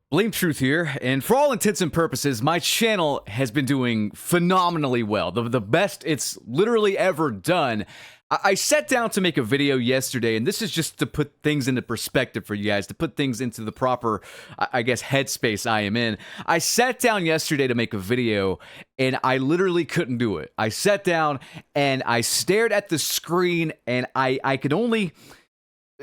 Blame Truth here, and for all intents and purposes, my channel has been doing phenomenally well. The best it's literally ever done. I sat down to make a video yesterday, and this is just to put things into perspective for you guys, to put things into the proper, I guess, headspace I am in. I sat down yesterday to make a video, and I literally couldn't do it. I sat down, and I stared at the screen, and I could only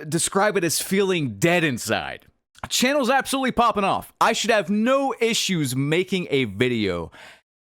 describe it as feeling dead inside. Channel's absolutely popping off. I should have no issues making a video,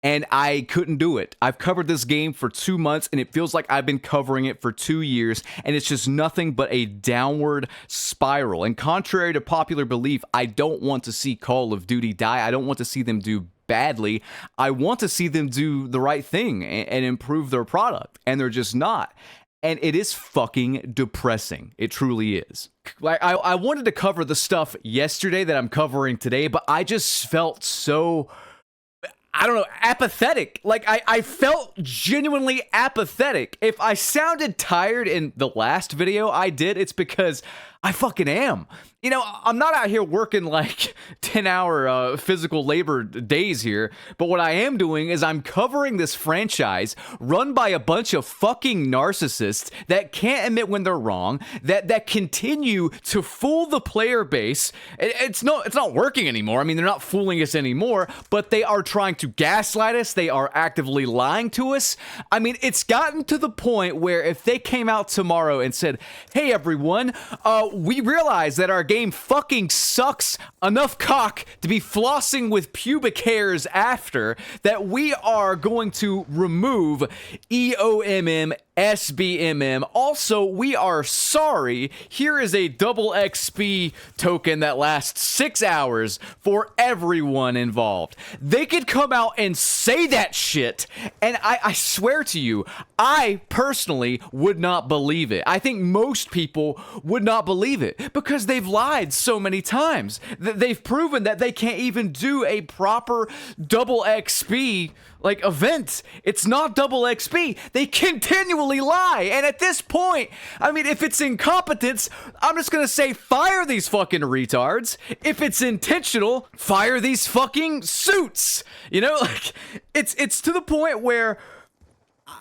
and I couldn't do it. I've covered this game for 2 months, and it feels like I've been covering it for 2 years, and it's just nothing but a downward spiral. And contrary to popular belief, I don't want to see Call of Duty die. I don't want to see them do badly. I want to see them do the right thing and improve their product, and they're just not. And it is fucking depressing. It truly is. Like, I wanted to cover the stuff yesterday that I'm covering today, but I just felt so, I don't know, apathetic. Like, I felt genuinely apathetic. If I sounded tired in the last video I did, it's because I fucking am. You know, I'm not out here working like 10-hour physical labor days here, but what I am doing is I'm covering this franchise run by a bunch of fucking narcissists that can't admit when they're wrong, that continue to fool the player base. It's not working anymore. I mean, they're not fooling us anymore, but they are trying to gaslight us. They are actively lying to us. I mean, it's gotten to the point where if they came out tomorrow and said, "Hey everyone, we realize that our game fucking sucks enough cock to be flossing with pubic hairs after, that we are going to remove EOMM, SBMM. Also, we are sorry. Here is a double XP token that lasts 6 hours for everyone involved." They could come out and say that shit, and I swear to you, I personally would not believe it. I think most people would not believe it because they've lied so many times. They've proven that they can't even do a proper double XP like event. It's not double XP. They continually lie. And at this point, I mean, if it's incompetence, I'm just gonna say fire these fucking retards. If it's intentional, fire these fucking suits. You know, like it's to the point where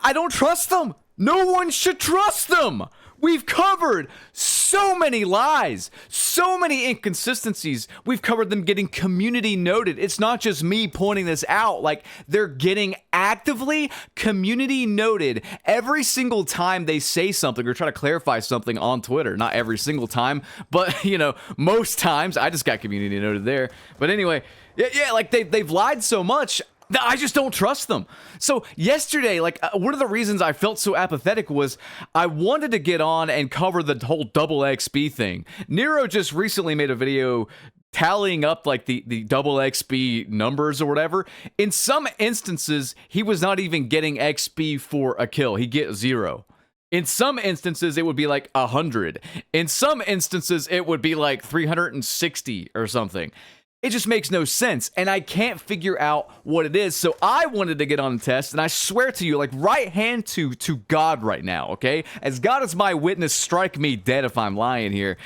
I don't trust them. No one should trust them. We've covered so many lies, so many inconsistencies. We've covered them getting community noted. It's not just me pointing this out. Like, they're getting actively community noted every single time they say something or try to clarify something on Twitter. Not every single time, but, you know, most times. I just got community noted there. But anyway, yeah, like they've lied so much, I just don't trust them. So yesterday, like, one of the reasons I felt so apathetic was I wanted to get on and cover the whole double XP thing. Nero just recently made a video tallying up like the double XP numbers or whatever. In some instances, he was not even getting XP for a kill. He get 0. In some instances, it would be like 100. In some instances, it would be like 360 or something. It just makes no sense, and I can't figure out what it is, so I wanted to get on the test, and I swear to you, like, right hand to God right now, okay? As God is my witness, strike me dead if I'm lying here.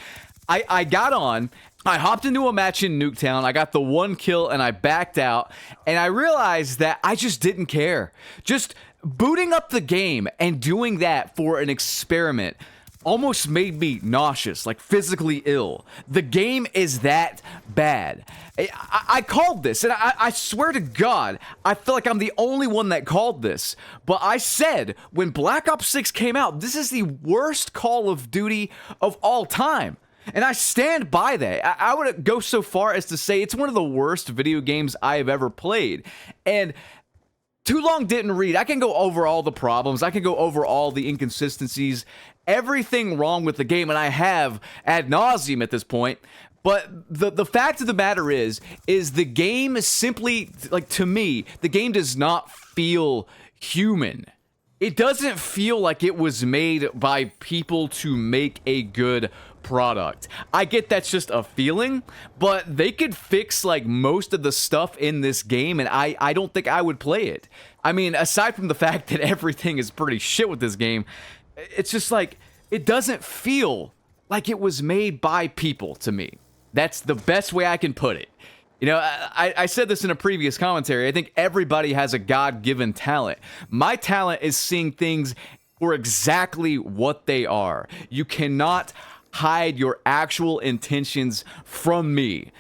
I got on, I hopped into a match in Nuketown, I got the 1 kill, and I backed out, and I realized that I just didn't care. Just booting up the game and doing that for an experiment almost made me nauseous, like physically ill. The game is that bad. I called this, and I swear to God, I feel like I'm the only one that called this. But I said, when Black Ops 6 came out, this is the worst Call of Duty of all time. And I stand by that. I would go so far as to say it's one of the worst video games I have ever played. And Too Long Didn't Read, I can go over all the problems, I can go over all the inconsistencies, everything wrong with the game, and I have ad nauseum at this point. But the fact of the matter is the game simply, like, to me, the game does not feel human. It doesn't feel like it was made by people to make a good product. I get that's just a feeling, but they could fix like most of the stuff in this game, and I don't think I would play it. I mean, aside from the fact that everything is pretty shit with this game, it's just like, it doesn't feel like it was made by people to me. That's the best way I can put it. You know, I said this in a previous commentary. I think everybody has a God-given talent. My talent is seeing things for exactly what they are. You cannot hide your actual intentions from me.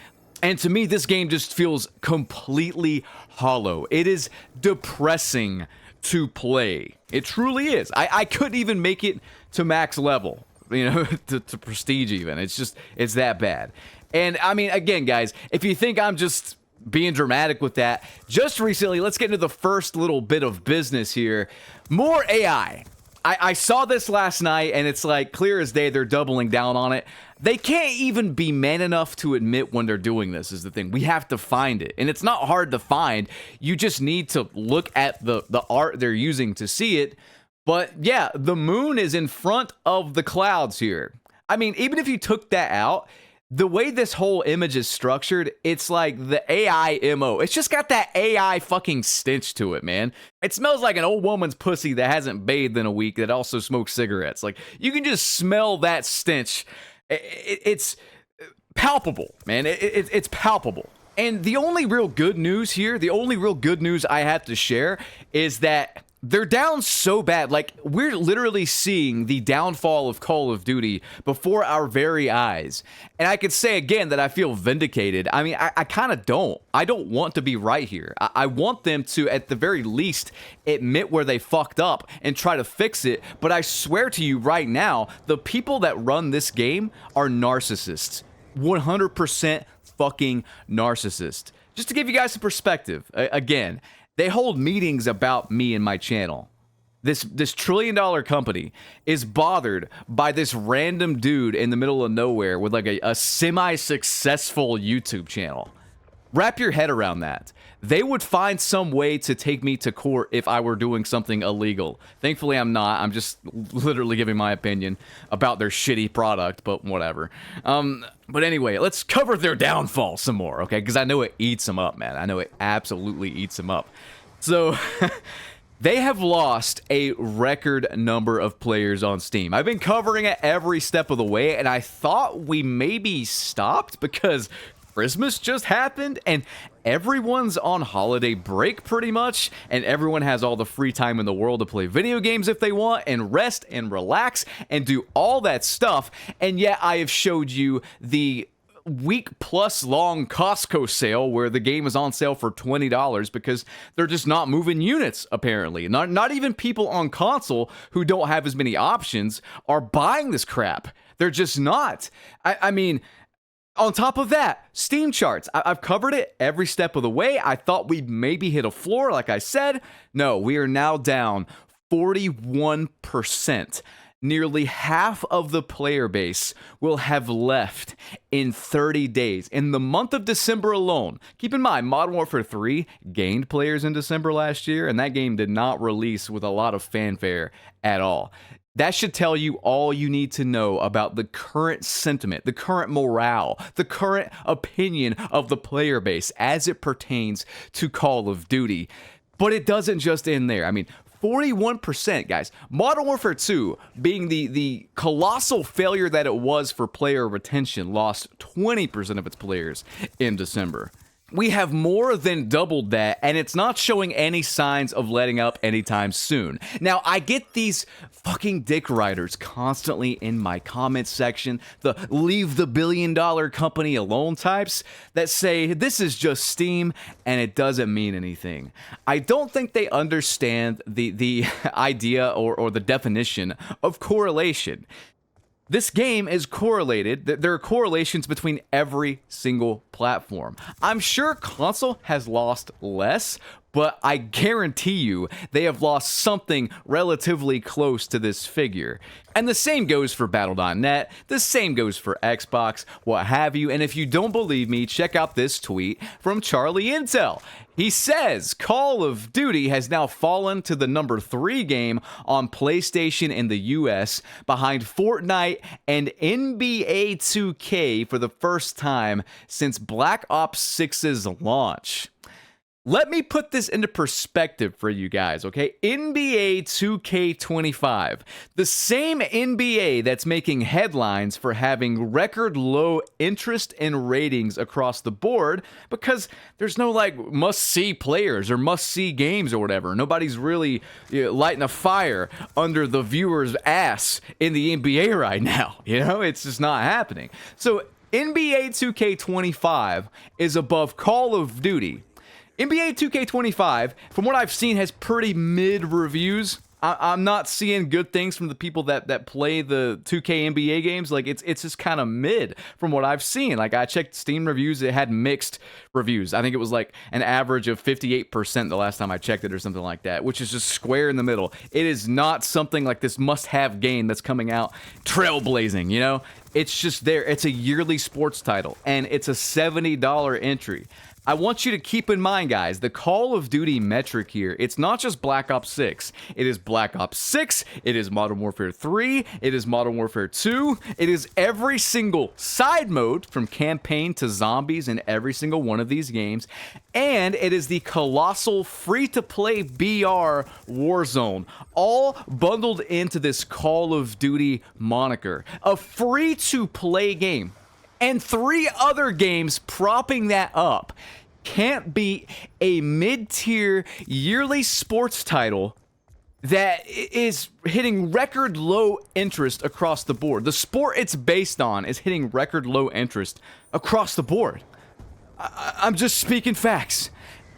And to me, this game just feels completely hollow. It is depressing to play. It truly is. I couldn't even make it to max level, you know, to prestige even. It's that bad. And I mean, again, guys, if you think I'm just being dramatic with that, just recently, let's get into the first little bit of business here. More AI. I saw this last night, and it's like clear as day they're doubling down on it. They can't even be man enough to admit when they're doing this is the thing. We have to find it. And it's not hard to find. You just need to look at the art they're using to see it. But yeah, the moon is in front of the clouds here. I mean, even if you took that out, the way this whole image is structured, it's like the AI MO. It's just got that AI fucking stench to it, man. It smells like an old woman's pussy that hasn't bathed in a week that also smokes cigarettes. Like, you can just smell that stench. It's palpable, man. It's palpable. And the only real good news here, the only real good news I have to share is that they're down so bad. Like, we're literally seeing the downfall of Call of Duty before our very eyes. And I could say again that I feel vindicated. I mean, I kind of don't. I don't want to be right here. I want them to, at the very least, admit where they fucked up and try to fix it. But I swear to you right now, the people that run this game are narcissists. 100% fucking narcissists. Just to give you guys some perspective, again, they hold meetings about me and my channel. This $1 trillion company is bothered by this random dude in the middle of nowhere with like a semi-successful YouTube channel. Wrap your head around that. They would find some way to take me to court if I were doing something illegal. Thankfully, I'm not. I'm just literally giving my opinion about their shitty product, but whatever. But anyway, let's cover their downfall some more, okay? Because I know it eats them up, man. I know it absolutely eats them up. So, they have lost a record number of players on Steam. I've been covering it every step of the way, and I thought we maybe stopped because Christmas just happened, and everyone's on holiday break pretty much, and everyone has all the free time in the world to play video games if they want, and rest and relax and do all that stuff. And yet I have showed you the week plus long Costco sale where the game is on sale for $20 because they're just not moving units, apparently. Not even people on console who don't have as many options are buying this crap. They're just not. I mean, on top of that, Steam charts. I've covered it every step of the way. I thought we'd maybe hit a floor, like I said. No, we are now down 41%. Nearly half of the player base will have left in 30 days. In the month of December alone, keep in mind, Modern Warfare 3 gained players in December last year, and that game did not release with a lot of fanfare at all. That should tell you all you need to know about the current sentiment, the current morale, the current opinion of the player base as it pertains to Call of Duty. But it doesn't just end there. I mean, 41%, guys. Modern Warfare 2, being the colossal failure that it was for player retention, lost 20% of its players in December. We have more than doubled that, and it's not showing any signs of letting up anytime soon. Now, I get these fucking dick riders constantly in my comments section, the leave the billion-dollar company alone types, that say this is just Steam and it doesn't mean anything. I don't think they understand the idea or the definition of correlation. This game is correlated. There are correlations between every single platform. I'm sure console has lost less, but I guarantee you they have lost something relatively close to this figure. And the same goes for Battle.net, the same goes for Xbox, what have you. And if you don't believe me, check out this tweet from Charlie Intel. He says, Call of Duty has now fallen to the number 3 game on PlayStation in the US, behind Fortnite and NBA 2K for the first time since Black Ops 6's launch. Let me put this into perspective for you guys, okay? NBA 2K25, the same NBA that's making headlines for having record low interest and ratings across the board because there's no like must-see players or must-see games or whatever. Nobody's really lighting a fire under the viewer's ass in the NBA right now. You know, it's just not happening. So NBA 2K25 is above Call of Duty. NBA 2K25, from what I've seen, has pretty mid reviews. I'm not seeing good things from the people that play the 2K NBA games. Like, it's just kind of mid from what I've seen. Like, I checked Steam reviews, it had mixed reviews. I think it was like an average of 58% the last time I checked it or something like that, which is just square in the middle. It is not something like this must-have game that's coming out trailblazing, you know? It's just there. It's a yearly sports title, and it's a $70 entry. I want you to keep in mind, guys, the Call of Duty metric here, it's not just Black Ops 6. It is Black Ops 6, it is Modern Warfare 3, it is Modern Warfare 2, it is every single side mode from campaign to zombies in every single one of these games, and it is the colossal free-to-play BR Warzone, all bundled into this Call of Duty moniker. A free-to-play game. And 3 other games propping that up can't beat a mid-tier yearly sports title that is hitting record low interest across the board. The sport it's based on is hitting record low interest across the board. I'm just speaking facts.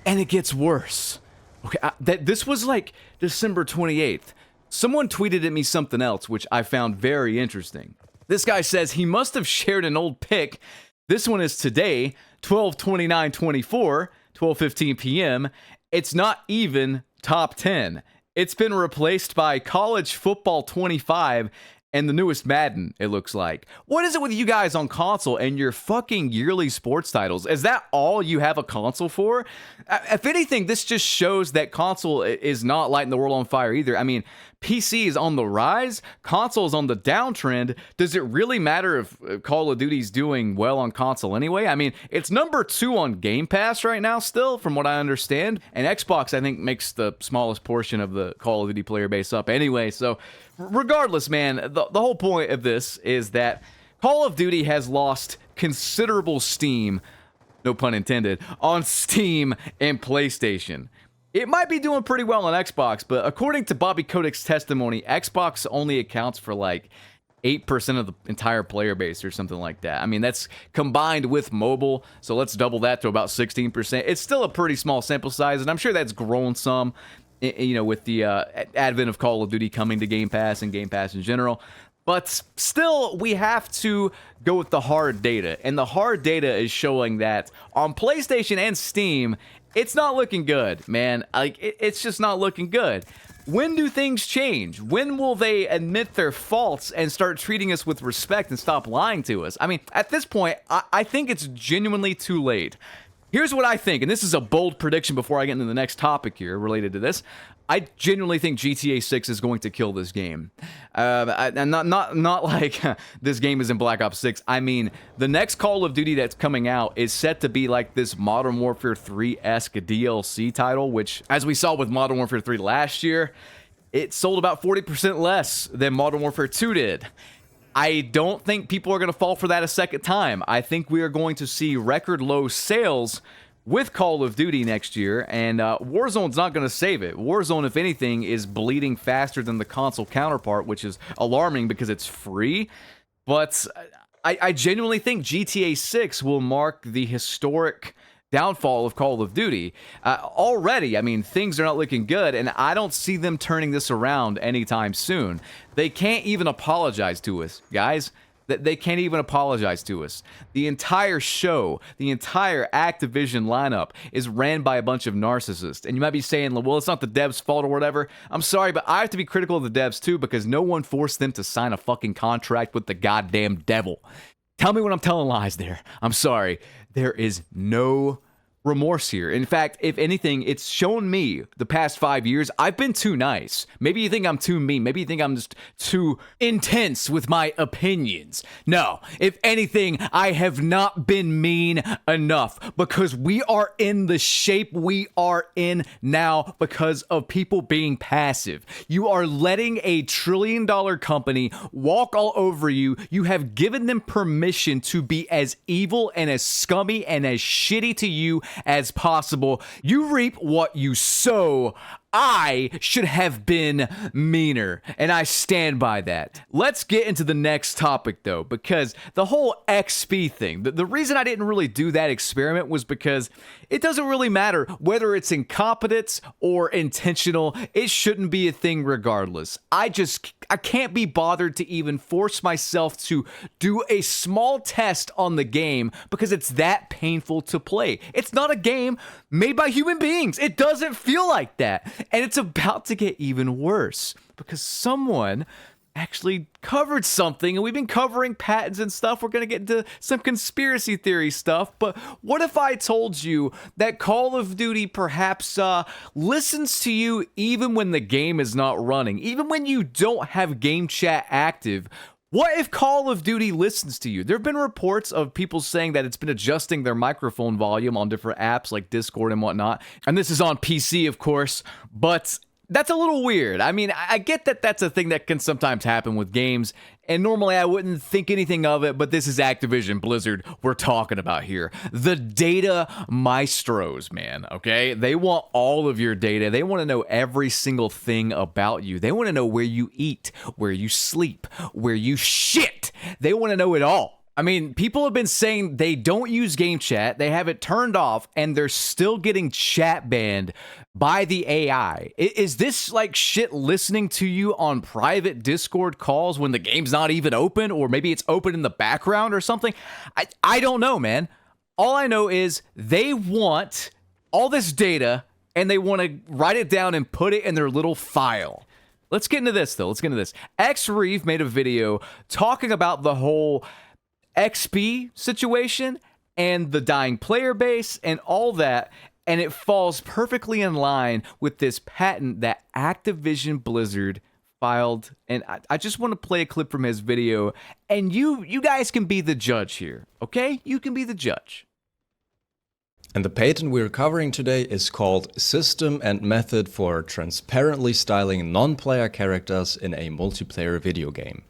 And it gets worse. Okay, this was like December 28th. Someone tweeted at me something else, which I found very interesting. This guy says he must have shared an old pic. This one is today, 12/29/24, 12:15 p.m. It's not even top 10. It's been replaced by College Football 25 and the newest Madden, it looks like. What is it with you guys on console and your fucking yearly sports titles? Is that all you have a console for? If anything, this just shows that console is not lighting the world on fire either. I mean, PC is on the rise, console is on the downtrend. Does it really matter if Call of Duty's doing well on console anyway? I mean, it's number 2 on Game Pass right now still, from what I understand. And Xbox, I think, makes the smallest portion of the Call of Duty player base up anyway. So regardless, man, the whole point of this is that Call of Duty has lost considerable steam, no pun intended, on Steam and PlayStation. It might be doing pretty well on Xbox, but according to Bobby Kotick's testimony, Xbox only accounts for like 8% of the entire player base or something like that. I mean, that's combined with mobile, so let's double that to about 16%. It's still a pretty small sample size, and I'm sure that's grown some, you know, with the advent of Call of Duty coming to Game Pass and Game Pass in general. But still, we have to go with the hard data, and the hard data is showing that on PlayStation and Steam, it's not looking good, man. Like, it's just not looking good. When do things change? When will they admit their faults and start treating us with respect and stop lying to us? I mean, at this point, I think it's genuinely too late. Here's what I think, and this is a bold prediction before I get into the next topic here related to this. I genuinely think GTA 6 is going to kill this game. And not like this game is in Black Ops 6. I mean, the next Call of Duty that's coming out is set to be like this Modern Warfare 3-esque DLC title, which, as we saw with Modern Warfare 3 last year, it sold about 40% less than Modern Warfare 2 did. I don't think people are going to fall for that a second time. I think we are going to see record low sales with Call of Duty next year, and Warzone's not going to save it. Warzone, if anything, is bleeding faster than the console counterpart, which is alarming because it's free. But I genuinely think GTA 6 will mark the historic downfall of Call of Duty. Already, I mean, things are not looking good, and I don't see them turning this around anytime soon. They can't even apologize to us, guys. They can't even apologize to us. The entire show, the entire Activision lineup is ran by a bunch of narcissists. And you might be saying, well, it's not the devs' fault or whatever. I'm sorry, but I have to be critical of the devs too, because no one forced them to sign a fucking contract with the goddamn devil. Tell me when I'm telling lies there. I'm sorry. There is no remorse here. In fact, if anything, it's shown me the past 5 years, I've been too nice. Maybe you think I'm too mean. Maybe you think I'm just too intense with my opinions. No, if anything, I have not been mean enough, because we are in the shape we are in now because of people being passive. You are letting a $1 trillion company walk all over you. You have given them permission to be as evil and as scummy and as shitty to you as possible. You reap what you sow. I should have been meaner, and I stand by that. Let's get into the next topic, though, because the whole XP thing, the reason I didn't really do that experiment was because it doesn't really matter whether it's incompetence or intentional. It shouldn't be a thing regardless. I can't be bothered to even force myself to do a small test on the game because it's that painful to play. It's not a game made by human beings. It doesn't feel like that. And it's about to get even worse because someone actually covered something, and we've been covering patents and stuff. We're going to get into some conspiracy theory stuff, but what if I told you that Call of Duty perhaps listens to you even when the game is not running, even when you don't have game chat active? What if Call of Duty listens to you? There have been reports of people saying that it's been adjusting their microphone volume on different apps like Discord and whatnot. And this is on PC, of course, but that's a little weird. I mean, I get that that's a thing that can sometimes happen with games, and normally I wouldn't think anything of it, but this is Activision Blizzard we're talking about here. The data maestros, man, okay? They want all of your data. They want to know every single thing about you. They want to know where you eat, where you sleep, where you shit. They want to know it all. I mean, people have been saying they don't use game chat, they have it turned off, and they're still getting chat banned by the AI. Is this like shit listening to you on private Discord calls when the game's not even open, or maybe it's open in the background or something? I don't know, man. All I know is they want all this data, and they want to write it down and put it in their little file. Let's get into this, though. Let's get into this. XReeve made a video talking about the whole XP situation and the dying player base and all that, and it falls perfectly in line with this patent that Activision Blizzard filed. And I just want to play a clip from his video, and you guys can be the judge here, okay? You can be the judge. And the patent we're covering today is called System and Method for Transparently Styling Non-Player Characters in a Multiplayer Video Game.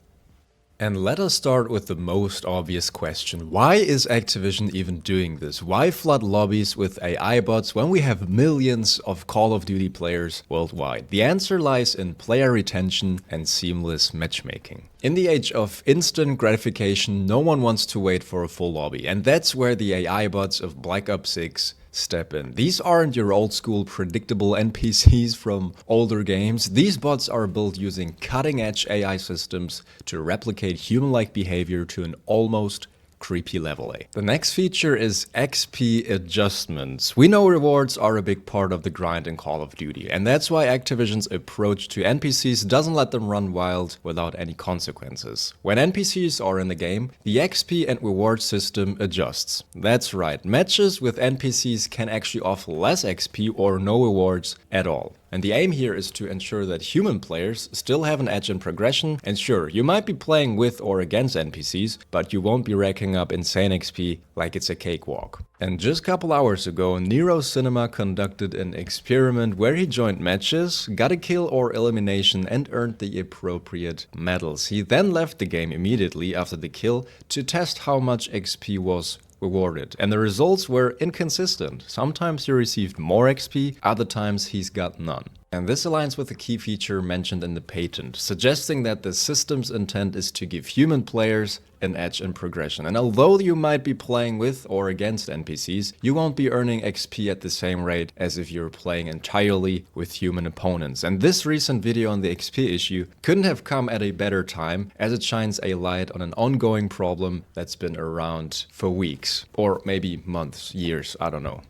And let us start with the most obvious question. Why is Activision even doing this? Why flood lobbies with AI bots when we have millions of Call of Duty players worldwide? The answer lies in player retention and seamless matchmaking. In the age of instant gratification, no one wants to wait for a full lobby, and that's where the AI bots of Black Ops 6 step in. These aren't your old school predictable NPCs from older games. These bots are built using cutting edge AI systems to replicate human-like behavior to an almost creepy level. The next feature is XP adjustments. We know rewards are a big part of the grind in Call of Duty, and that's why Activision's approach to NPCs doesn't let them run wild without any consequences. When NPCs are in the game, the XP and reward system adjusts. That's right, matches with NPCs can actually offer less XP or no rewards at all. And the aim here is to ensure that human players still have an edge in progression, and sure, you might be playing with or against NPCs, but you won't be racking up insane XP like it's a cakewalk. And just a couple hours ago, Nero Cinema conducted an experiment where he joined matches, got a kill or elimination, and earned the appropriate medals. He then left the game immediately after the kill to test how much XP was rewarded, and the results were inconsistent. Sometimes he received more XP, other times he's got none. And this aligns with the key feature mentioned in the patent, suggesting that the system's intent is to give human players an edge in progression. And although you might be playing with or against NPCs, you won't be earning XP at the same rate as if you're playing entirely with human opponents. And this recent video on the XP issue couldn't have come at a better time, as it shines a light on an ongoing problem that's been around for weeks, or maybe months, years, I don't know.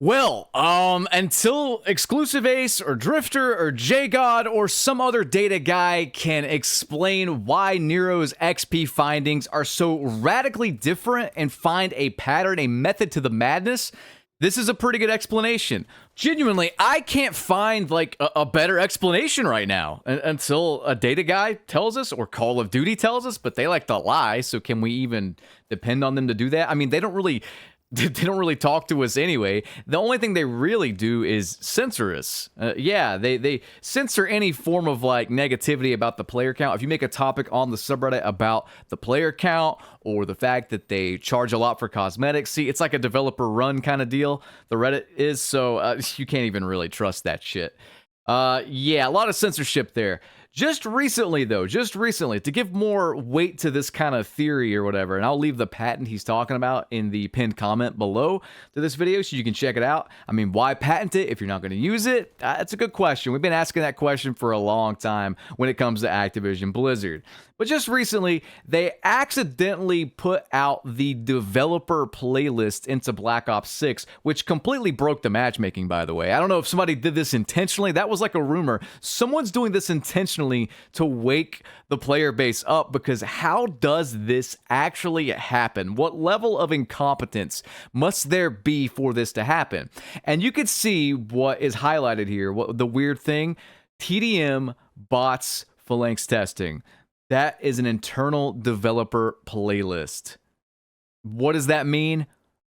Well, until Exclusive Ace or Drifter or JGod or some other data guy can explain why Nero's XP findings are so radically different and find a pattern, a method to the madness, This is a pretty good explanation. Genuinely, I can't find like a better explanation right now until a data guy tells us or Call of Duty tells us, but they like to lie. So can we even depend on them to do that? I mean, they don't really talk to us anyway. The only thing they really do is censor us. Yeah, they censor any form of like negativity about the player count. If you make a topic on the subreddit about the player count or the fact that they charge a lot for cosmetics, see, it's like a developer run kind of deal, the Reddit is, so you can't even really trust that shit. Yeah, a lot of censorship there. Just recently, to give more weight to this kind of theory or whatever, and I'll leave the patent he's talking about in the pinned comment below to this video so you can check it out. I mean, why patent it if you're not going to use it? That's a good question. We've been asking that question for a long time when it comes to Activision Blizzard. But just recently, they accidentally put out the developer playlist into Black Ops 6, which completely broke the matchmaking, by the way. I don't know if somebody did this intentionally. That was like a rumor. Someone's doing this intentionally to wake the player base up, because how does this actually happen? What level of incompetence must there be for this to happen? And you can see what is highlighted here. What the weird thing, TDM bots phalanx testing. That is an internal developer playlist. What does that mean?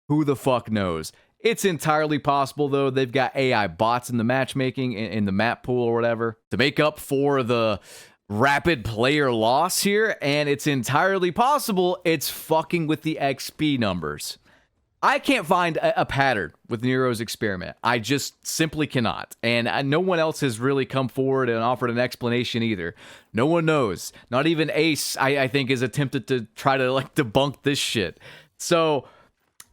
Who the fuck knows? It's entirely possible, though, they've got AI bots in the matchmaking, in the map pool or whatever, to make up for the rapid player loss here, and it's entirely possible it's fucking with the XP numbers. I can't find a pattern with Nero's experiment. I just simply cannot. And no one else has really come forward and offered an explanation either. No one knows. Not even Ace, I think, has attempted to try to like debunk this shit. So,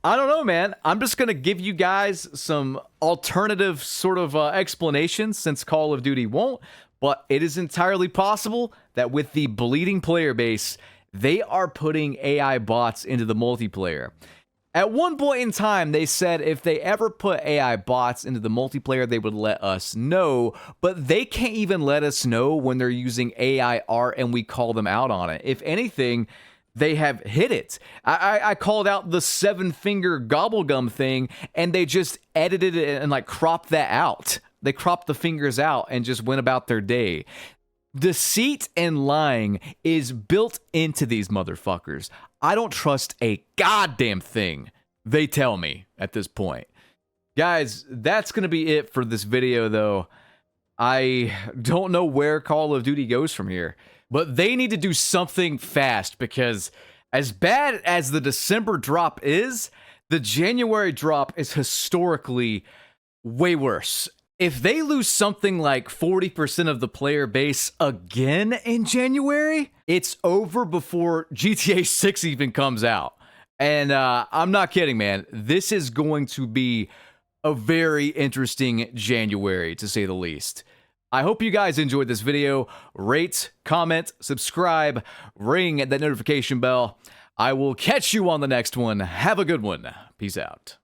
I don't know, man. I'm just going to give you guys some alternative sort of explanations, since Call of Duty won't. But it is entirely possible that with the bleeding player base, they are putting AI bots into the multiplayer. At one point in time, they said if they ever put AI bots into the multiplayer, they would let us know, but they can't even let us know when they're using AI art and we call them out on it. If anything, they have hit it. I called out the 7-finger gobblegum thing, and they just edited it and like cropped that out. They cropped the fingers out and just went about their day. Deceit and lying is built into these motherfuckers. I don't trust a goddamn thing they tell me at this point. Guys, that's going to be it for this video, though. I don't know where Call of Duty goes from here, but they need to do something fast, because as bad as the December drop is, the January drop is historically way worse. If they lose something like 40% of the player base again in January, it's over before GTA 6 even comes out. And I'm not kidding, man. This is going to be a very interesting January, to say the least. I hope you guys enjoyed this video. Rate, comment, subscribe, ring that notification bell. I will catch you on the next one. Have a good one. Peace out.